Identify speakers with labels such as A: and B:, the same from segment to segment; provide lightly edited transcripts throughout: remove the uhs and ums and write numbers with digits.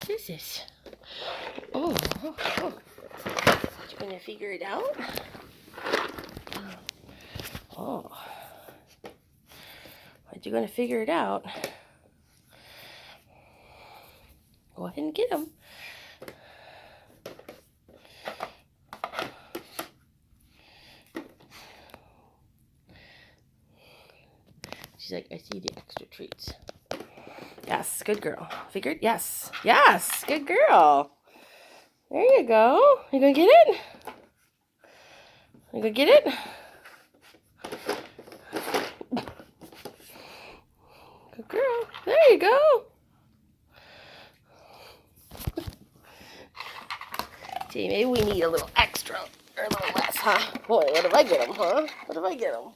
A: What is this? Oh. You gonna figure it out? Oh. But you're gonna figure it out. Go ahead and get him. She's like, I see the extra treats. Yes, good girl. Figured? Yes. Yes, good girl. There you go. You gonna get it? You gonna get it? Good girl. There you go. See, maybe we need a little extra or a little less, huh? Boy, what if I get them, huh? What if I get them?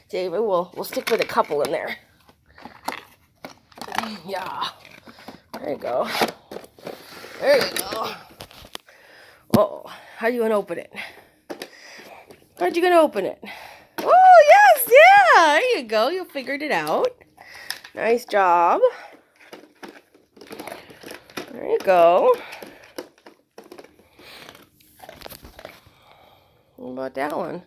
A: See, maybe we'll stick with a couple in there. Yeah. There you go. There you go. Oh, how you gonna open it? How'd you gonna open it? Oh, yes, yeah. There you go. You figured it out. Nice job. There you go. What about that one?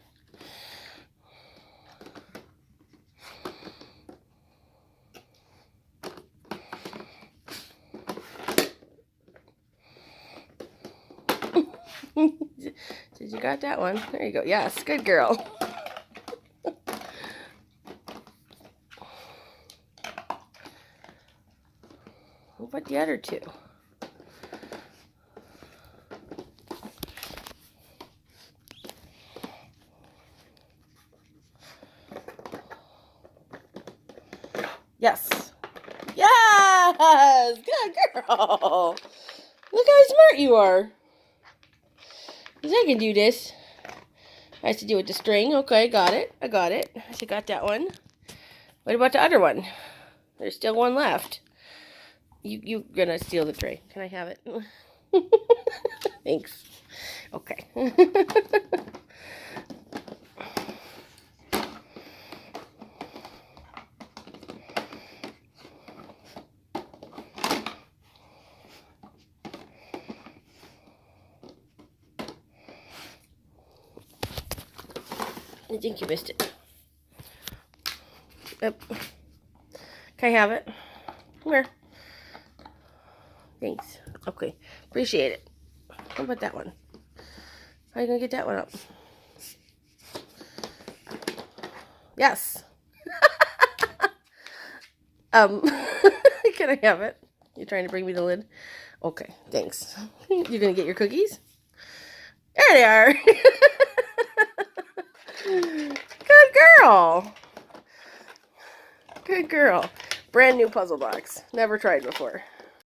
A: Did you got that one? There you go. Yes, good girl. What about the other two? Yes. Yes! Good girl! Look how smart you are. Because I can do this. I have to do with the string. Okay, got it. I got it. I got that one. What about the other one? There's still one left. You're gonna steal the tray. Can I have it? Thanks. Okay. I think you missed it. Yep. Can I have it? Come here. Thanks. Okay. Appreciate it. How about that one? How are you going to get that one up? Yes. Can I have it? You're trying to bring me the lid? Okay. Thanks. You're going to get your cookies? There they are. Good girl. Good girl. Brand new puzzle box. Never tried before.